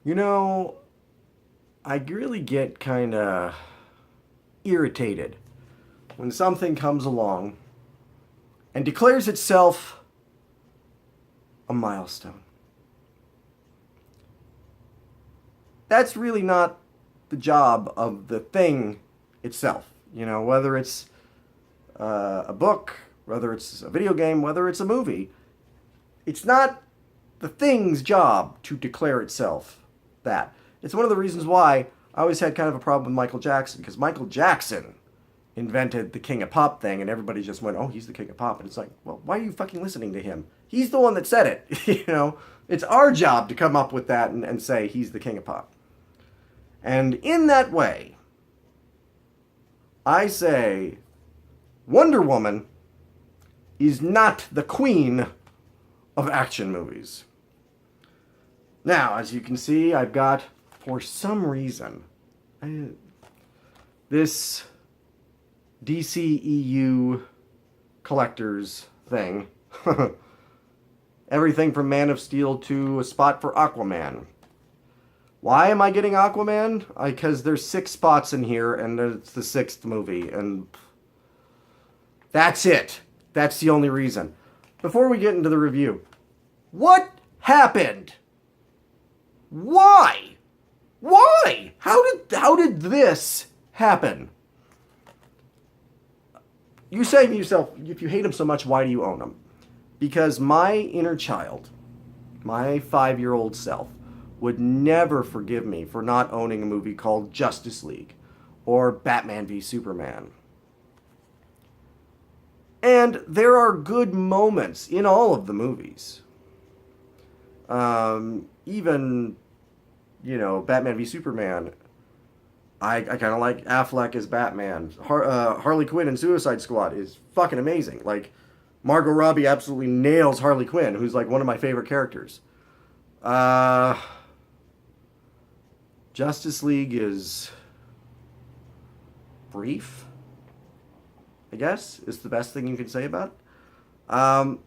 You know, I really get kind of irritated when something comes along and declares itself a milestone. That's really not the job of the thing itself. Whether it's a book, whether it's a video game, whether it's a movie, it's not the thing's job to declare itself that. It's one of the reasons why I always had kind of a problem with Michael Jackson, because Michael Jackson invented the King of Pop thing, and everybody just went, "Oh, he's the King of Pop," and it's like, well, why are you fucking listening to him? He's the one that said it. It's our job to come up with that and say he's the King of Pop. And in that way, I say Wonder Woman is not the queen of action movies. Now, as you can see, I've got, for some reason, this DCEU collector's thing. Everything from Man of Steel to a spot for Aquaman. Why am I getting Aquaman? Because there's 6 spots in here, and it's the 6th movie, and that's it. That's the only reason. Before we get into the review, what happened? Why? Why? How did this happen? You say to yourself, if you hate him so much, why do you own him? Because my inner child, my 5-year-old self, would never forgive me for not owning a movie called Justice League or Batman v Superman. And there are good moments in all of the movies. Even, Batman v Superman, I kind of like Affleck as Batman. Harley Quinn in Suicide Squad is fucking amazing. Like, Margot Robbie absolutely nails Harley Quinn, who's like one of my favorite characters. Justice League is brief, I guess, is the best thing you can say about it. Now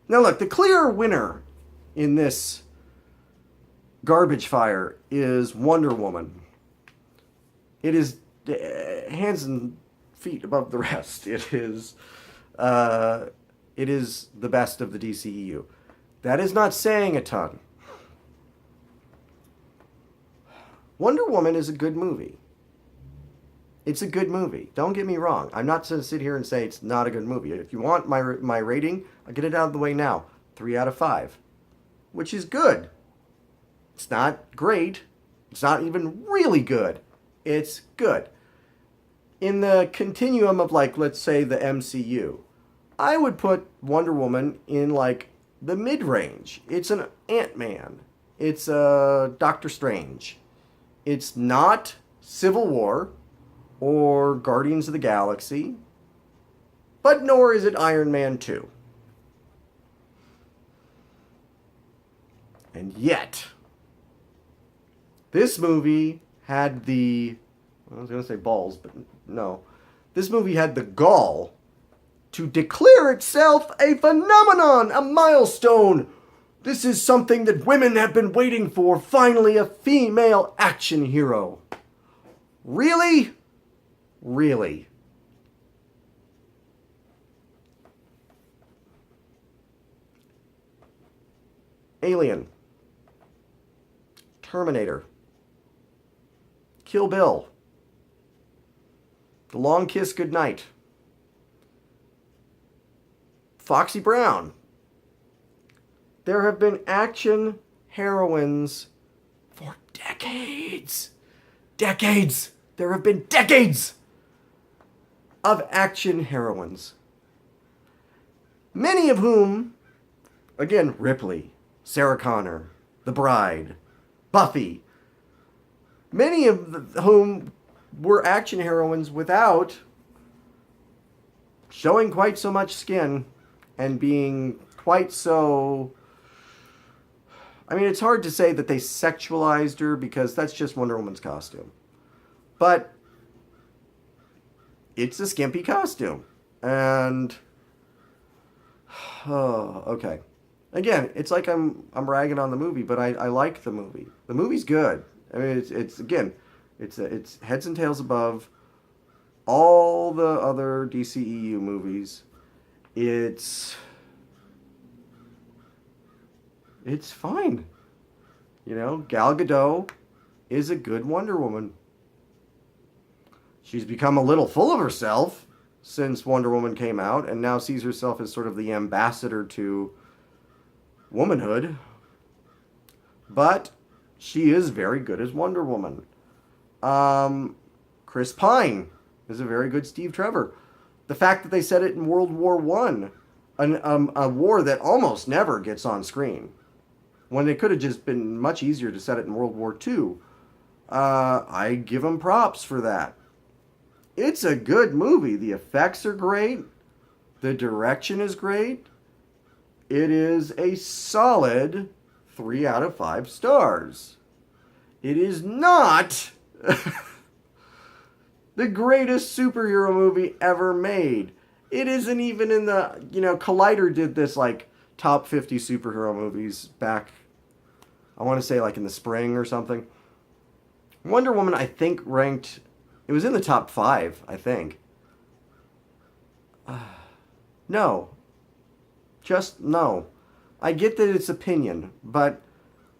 look, the clear winner in this garbage fire is Wonder Woman. It is hands and feet above the rest. It is the best of the DCEU. That is not saying a ton. Wonder Woman is a good movie. It's a good movie. Don't get me wrong. I'm not going to sit here and say it's not a good movie. If you want my rating, I'll get it out of the way now. 3 out of 5. Which is good. It's not great. It's not even really good. It's good. In the continuum of, like, let's say the MCU, I would put Wonder Woman in, like, the mid-range. It's an Ant-Man. It's a Doctor Strange. It's not Civil War or Guardians of the Galaxy, but nor is it Iron Man 2. And yet, this movie had I was going to say balls, but no. This movie had the gall to declare itself a phenomenon, a milestone. This is something that women have been waiting for. Finally, a female action hero. Really? Really? Alien. Terminator. Kill Bill. The Long Kiss Goodnight. Foxy Brown. There have been action heroines for decades. Decades! There have been decades of action heroines. Many of whom, again, Ripley, Sarah Connor, The Bride, Buffy, many of whom were action heroines without showing quite so much skin and being quite so... I mean, it's hard to say that they sexualized her because that's just Wonder Woman's costume. But it's a skimpy costume. And... oh, okay. Again, it's like I'm ragging on the movie, but I like the movie. The movie's good. I mean, it's again, it's heads and tails above all the other DCEU movies. It's it's fine. You know, Gal Gadot is a good Wonder Woman. She's become a little full of herself since Wonder Woman came out, and now sees herself as sort of the ambassador to womanhood. But she is very good as Wonder Woman. Chris Pine is a very good Steve Trevor. The fact that they set it in World War One, a war that almost never gets on screen, when it could have just been much easier to set it in World War Two, I give them props for that. It's a good movie. The effects are great. The direction is great. It is a solid 3 out of 5 stars. It is not the greatest superhero movie ever made. It isn't even in the, Collider did this like top 50 superhero movies back, I want to say like in the spring or something. Wonder Woman, I think, ranked, it was in the top 5, I think. No. Just no. I get that it's opinion, but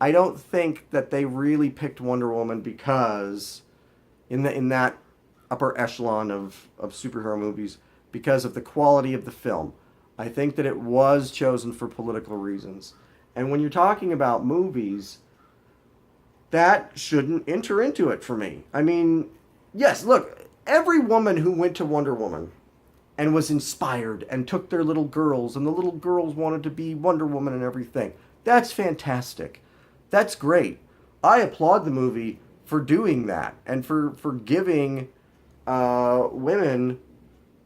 I don't think that they really picked Wonder Woman because in that upper echelon of superhero movies because of the quality of the film. I think that it was chosen for political reasons. And when you're talking about movies, that shouldn't enter into it for me. I mean, yes, look, every woman who went to Wonder Woman and was inspired and took their little girls and the little girls wanted to be Wonder Woman and everything. That's fantastic. That's great. I applaud the movie for doing that and for giving women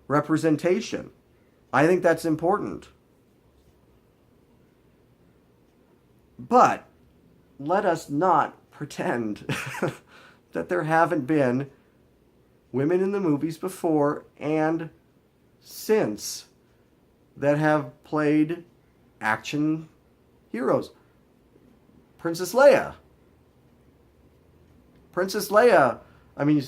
representation. I think that's important. But let us not pretend that there haven't been women in the movies before and since that have played action heroes. Princess Leia. Princess Leia, I mean,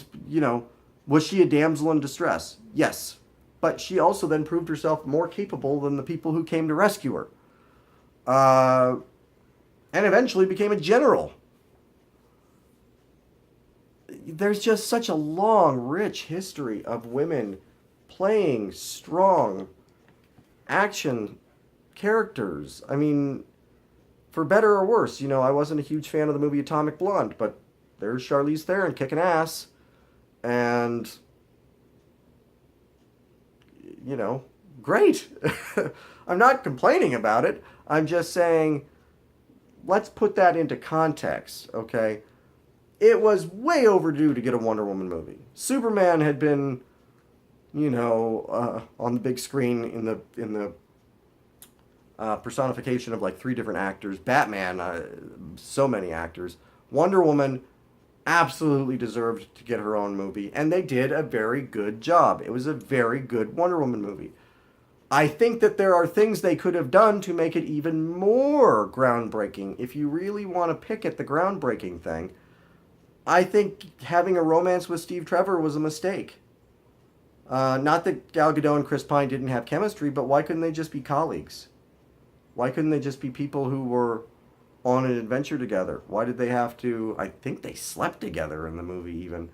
was she a damsel in distress? Yes. But she also then proved herself more capable than the people who came to rescue her. And eventually became a general. There's just such a long, rich history of women playing strong action characters. I mean, for better or worse, I wasn't a huge fan of the movie Atomic Blonde, but there's Charlize Theron kicking ass. And, great. I'm not complaining about it. I'm just saying, let's put that into context, okay? It was way overdue to get a Wonder Woman movie. Superman had been, on the big screen in the personification of like 3 different actors. Batman, so many actors. Wonder Woman absolutely deserved to get her own movie, and they did a very good job. It was a very good Wonder Woman movie. I think that there are things they could have done to make it even more groundbreaking. If you really want to pick at the groundbreaking thing, I think having a romance with Steve Trevor was a mistake. Not that Gal Gadot and Chris Pine didn't have chemistry, but why couldn't they just be colleagues? Why couldn't they just be people who were on an adventure together? Why did they have to... I think they slept together in the movie even.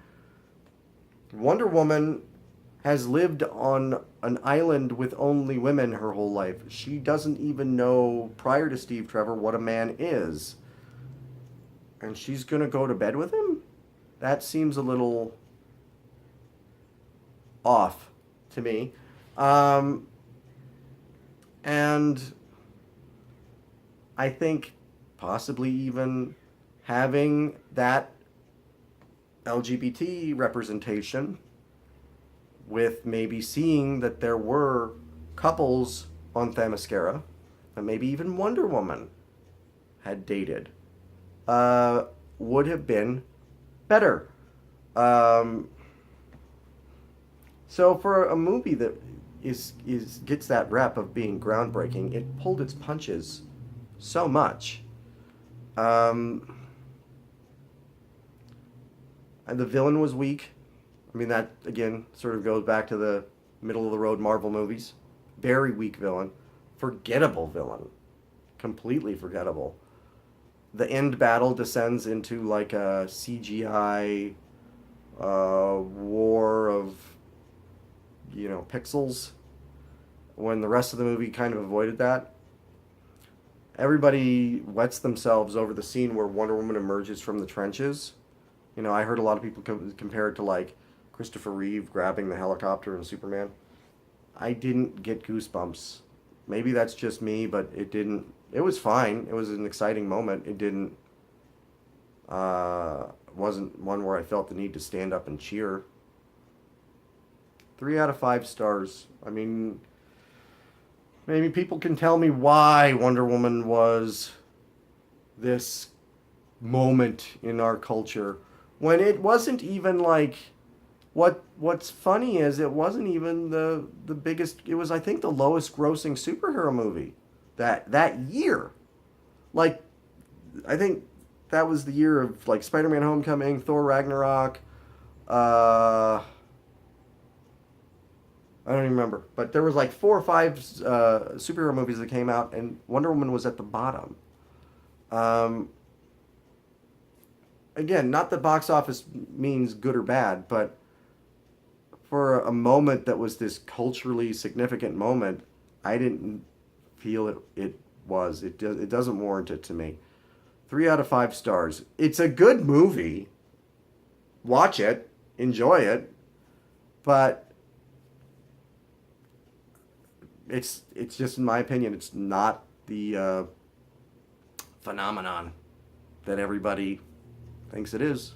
Wonder Woman has lived on an island with only women her whole life. She doesn't even know, prior to Steve Trevor, what a man is. And she's going to go to bed with him? That seems a little off to me. And I think possibly even having that LGBT representation with maybe seeing that there were couples on Themyscira that maybe even Wonder Woman had dated would have been better. So for a movie that is gets that rep of being groundbreaking, it pulled its punches so much. Um, and the villain was weak. I mean, that again sort of goes back to the middle of the road Marvel movies. Very weak villain, forgettable villain, completely forgettable. The end battle descends into like a CGI war of pixels when the rest of the movie kind of avoided that. Everybody wets themselves over the scene where Wonder Woman emerges from the trenches. I heard a lot of people compare it to like Christopher Reeve grabbing the helicopter in Superman. I didn't get goosebumps. Maybe that's just me, but it didn't. It was fine. It was an exciting moment. It didn't. Wasn't one where I felt the need to stand up and cheer. 3 out of 5 stars. I mean, maybe people can tell me why Wonder Woman was this moment in our culture when it wasn't even like what's funny is it wasn't even the biggest. It was, I think, the lowest grossing superhero movie that year. Like, I think that was the year of like Spider-Man Homecoming, Thor Ragnarok, I don't even remember, but there was like 4 or 5 superhero movies that came out, and Wonder Woman was at the bottom. Um, Again, not that box office means good or bad, but for a moment that was this culturally significant moment, I didn't feel it was. It doesn't warrant it to me. 3 out of 5 stars. It's a good movie. Watch it, enjoy it, but it's just, in my opinion, it's not the phenomenon that everybody thinks it is.